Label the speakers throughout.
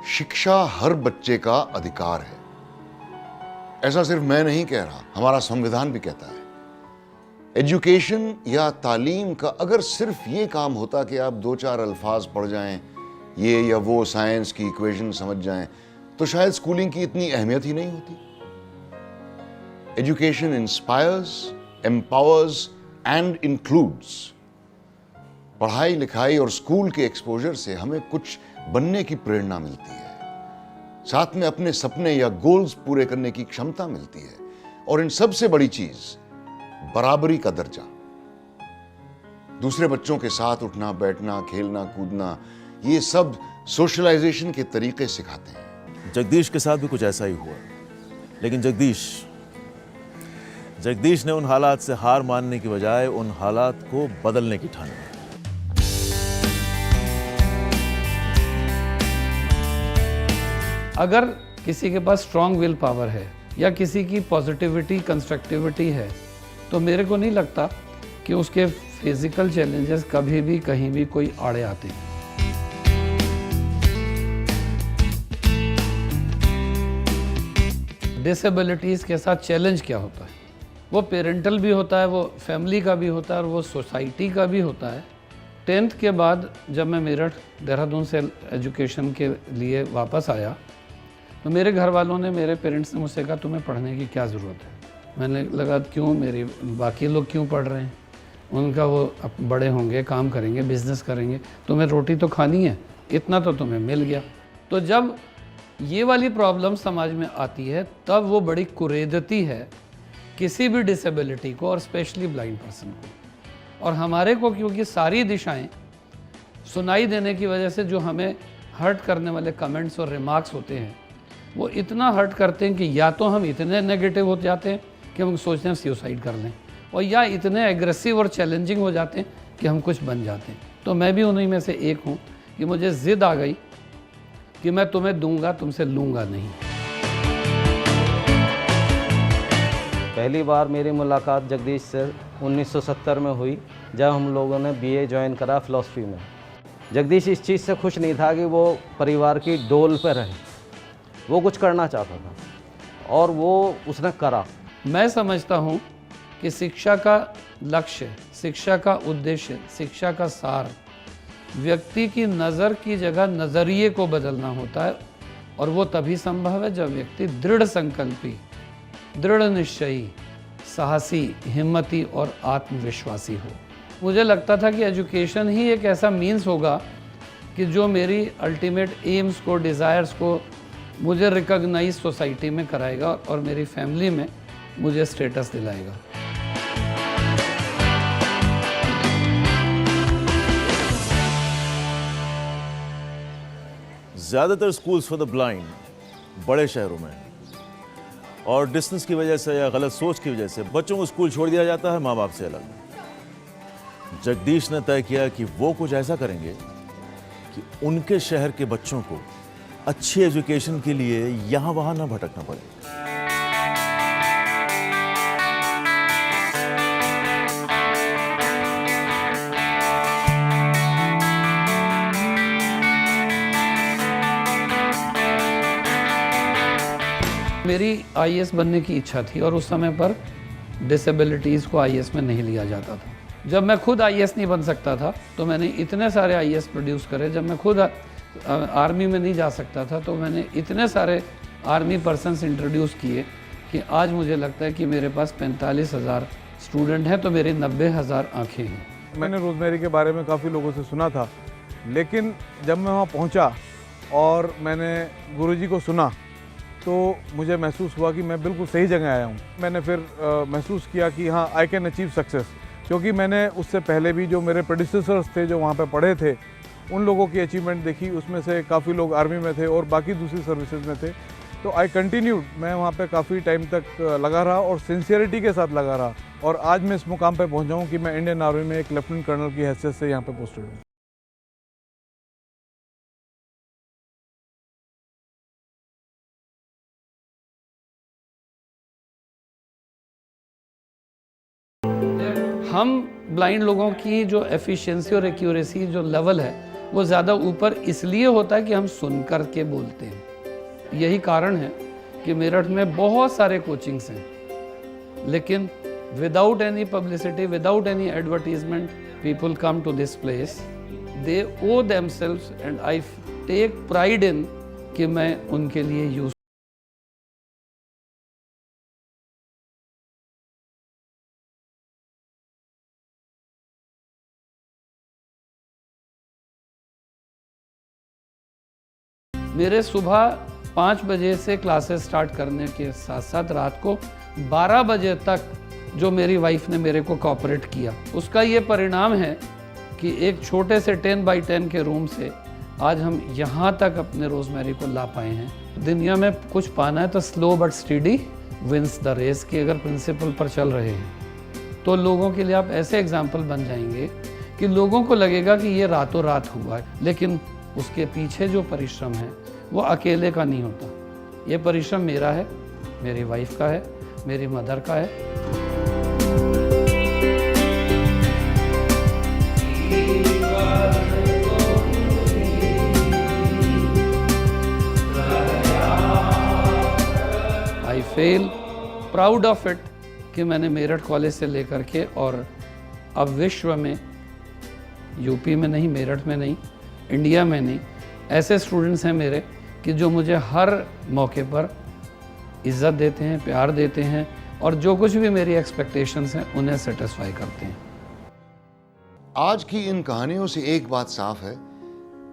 Speaker 1: शिक्षा हर बच्चे का अधिकार है। ऐसा सिर्फ मैं नहीं कह रहा, हमारा संविधान भी कहता है। एजुकेशन या तालीम का अगर सिर्फ ये काम होता कि आप 2-4 अल्फाज पढ़ जाएं, ये या वो साइंस की इक्वेशन समझ जाएं, तो शायद स्कूलिंग की इतनी अहमियत ही नहीं होती। Education inspires, empowers and includes. पढ़ाई लिखाई और स्कूल के एक्सपोजर से हमें कुछ बनने की प्रेरणा मिलती है, साथ में अपने सपने या गोल्स पूरे करने की क्षमता मिलती है, और इन सबसे बड़ी चीज बराबरी का दर्जा। दूसरे बच्चों के साथ उठना बैठना, खेलना कूदना, ये सब सोशलाइजेशन के तरीके सिखाते हैं।
Speaker 2: जगदीश के साथ भी कुछ ऐसा ही हुआ, लेकिन जगदीश ने उन हालात से हार मानने की बजाय उन हालात को बदलने की ठानी।
Speaker 3: अगर किसी के पास स्ट्रॉन्ग विल पावर है या किसी की पॉजिटिविटी, कंस्ट्रक्टिविटी है, तो मेरे को नहीं लगता कि उसके फिजिकल चैलेंजेस कभी भी कहीं भी कोई आड़े आते हैं। डिसेबिलिटीज़ के साथ चैलेंज क्या होता है? वो पेरेंटल भी होता है, वो फैमिली का भी होता है, और वो सोसाइटी का भी होता है। 10th के बाद जब मैं मेरठ, देहरादून से एजुकेशन के लिए वापस आया, तो मेरे घर वालों ने, मेरे पेरेंट्स ने मुझसे कहा तुम्हें पढ़ने की क्या ज़रूरत है। मैंने लगा क्यों, मेरे बाकी लोग क्यों पढ़ रहे हैं? उनका वो अब बड़े होंगे, काम करेंगे, बिजनेस करेंगे, तुम्हें रोटी तो खानी है, इतना तो तुम्हें मिल गया। तो जब ये वाली प्रॉब्लम समाज में आती है, तब वो बड़ी कुरेदती है किसी भी डिसेबिलिटी को, और स्पेशली ब्लाइंड पर्सन को। और हमारे को क्योंकि सारी दिशाएं सुनाई देने की वजह से जो हमें हर्ट करने वाले कमेंट्स और रिमार्क्स होते हैं, वो इतना हर्ट करते हैं कि या तो हम इतने नेगेटिव हो जाते हैं कि हम सोचते हैं सुसाइड कर लें, और या इतने एग्रेसिव और चैलेंजिंग हो जाते हैं कि हम कुछ बन जाते हैं। तो मैं भी उन्हीं में से एक हूँ कि मुझे ज़िद आ गई कि मैं तुम्हें दूंगा, तुमसे लूँगा नहीं।
Speaker 4: पहली बार मेरी मुलाकात जगदीश से 1970 में हुई, जब हम लोगों ने BA ज्वाइन करा फ़िलासफ़ी में। जगदीश इस चीज़ से खुश नहीं था कि वो परिवार की डोल पर रहे, वो कुछ करना चाहता था और वो उसने करा।
Speaker 3: मैं समझता हूँ कि शिक्षा का लक्ष्य, शिक्षा का उद्देश्य, शिक्षा का सार व्यक्ति की नज़र की जगह नज़रिए को बदलना होता है, और वो तभी संभव है जब व्यक्ति दृढ़ संकल्पी, दृढ़ निश्चयी, साहसी, हिम्मती और आत्मविश्वासी हो। मुझे लगता था कि एजुकेशन ही एक ऐसा मीन्स होगा कि जो मेरी अल्टीमेट एम्स को, डिज़ायर्स को मुझे रिकॉग्नाइज सोसाइटी में कराएगा और मेरी फैमिली में मुझे स्टेटस दिलाएगा।
Speaker 2: ज़्यादातर स्कूल्स फॉर द ब्लाइंड बड़े शहरों में, और डिस्टेंस की वजह से या गलत सोच की वजह से बच्चों को स्कूल छोड़ दिया जाता है माँ बाप से अलग। जगदीश ने तय किया कि वो कुछ ऐसा करेंगे कि उनके शहर के बच्चों को अच्छी एजुकेशन के लिए यहाँ वहाँ ना भटकना पड़े।
Speaker 3: मेरी IAS बनने की इच्छा थी, और उस समय पर डिसेबिलिटीज़ को IAS में नहीं लिया जाता था। जब मैं खुद IAS नहीं बन सकता था, तो मैंने इतने सारे IAS प्रोड्यूस करे। जब मैं खुद आर्मी में नहीं जा सकता था, तो मैंने इतने सारे आर्मी पर्सन्स इंट्रोड्यूस किए कि आज मुझे लगता है कि मेरे पास 45,000 स्टूडेंट हैं, तो मेरी 90,000 आँखें हैं।
Speaker 5: मैंने रोज़मेरी के बारे में काफ़ी लोगों से सुना था, लेकिन जब मैं वहाँ पहुँचा और मैंने गुरुजी को सुना, तो मुझे महसूस हुआ कि मैं बिल्कुल सही जगह आया हूँ। मैंने फिर महसूस किया कि हाँ, आई कैन अचीव सक्सेस, क्योंकि मैंने उससे पहले भी जो मेरे प्रेडिसेसर्स थे जो वहाँ पे पढ़े थे, उन लोगों की अचीवमेंट देखी। उसमें से काफ़ी लोग आर्मी में थे और बाकी दूसरी सर्विसेज में थे। तो आई कंटिन्यूड, मैं वहाँ पे काफ़ी टाइम तक लगा रहा और सिंसियरिटी के साथ लगा रहा, और आज मैं इस मुकाम पे पहुँचा हूँ कि मैं इंडियन आर्मी में एक लेफ्टिनेंट कर्नल की हैसियत से यहाँ पे पोस्टेड हूँ। हम ब्लाइंड लोगों की जो एफिशिएंसी और एक्यूरेसी जो लेवल है,
Speaker 3: वो ज़्यादा ऊपर इसलिए होता है कि हम सुन कर के बोलते हैं। यही कारण है कि मेरठ में बहुत सारे कोचिंग्स हैं, लेकिन without any publicity, without any advertisement, people come to this place, they owe themselves and I take pride in कि मैं उनके लिए यूज। मेरे सुबह 5 बजे से क्लासेस स्टार्ट करने के साथ साथ रात को 12 बजे तक जो मेरी वाइफ ने मेरे को कोऑपरेट किया, उसका ये परिणाम है कि एक छोटे से 10 बाई 10 के रूम से आज हम यहाँ तक अपने रोजमेरी को ला पाए हैं। दुनिया में कुछ पाना है तो slow but steady wins the race के अगर प्रिंसिपल पर चल रहे हैं तो लोगों के लिए आप ऐसे एग्जाम्पल बन जाएंगे कि लोगों को लगेगा कि ये रातों रात हुआ है, लेकिन उसके पीछे जो परिश्रम है वो अकेले का नहीं होता। ये परिश्रम मेरा है, मेरी वाइफ का है, मेरी मदर का है। I feel proud of it कि मैंने मेरठ कॉलेज से लेकर के और अब विश्व में, यूपी में नहीं, मेरठ में नहीं, इंडिया में नहीं, ऐसे स्टूडेंट्स हैं मेरे कि जो मुझे हर मौके पर इज़्ज़त देते हैं, प्यार देते हैं और जो कुछ भी मेरी एक्सपेक्टेशंस हैं उन्हें सेटिस्फाई करते हैं।
Speaker 1: आज की इन कहानियों से एक बात साफ है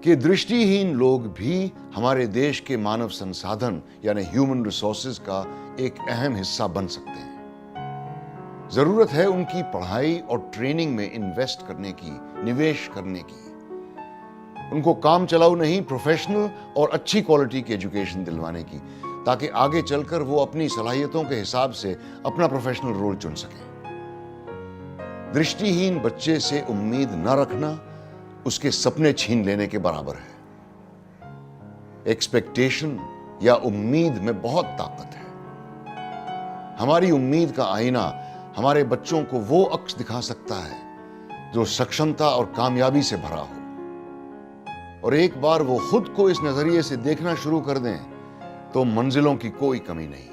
Speaker 1: कि दृष्टिहीन लोग भी हमारे देश के मानव संसाधन यानी ह्यूमन रिसोर्सेज का एक अहम हिस्सा बन सकते हैं। जरूरत है उनकी पढ़ाई और ट्रेनिंग में इन्वेस्ट करने की, निवेश करने की। उनको काम चलाऊ नहीं, प्रोफेशनल और अच्छी क्वालिटी की एजुकेशन दिलवाने की, ताकि आगे चलकर वो अपनी सलाहियतों के हिसाब से अपना प्रोफेशनल रोल चुन सके। दृष्टिहीन बच्चे से उम्मीद न रखना उसके सपने छीन लेने के बराबर है। एक्सपेक्टेशन या उम्मीद में बहुत ताकत है। हमारी उम्मीद का आईना हमारे बच्चों को वो अक्स दिखा सकता है जो सक्षमता और कामयाबी से भरा हो, और एक बार वो खुद को इस नजरिए से देखना शुरू कर दें तो मंजिलों की कोई कमी नहीं।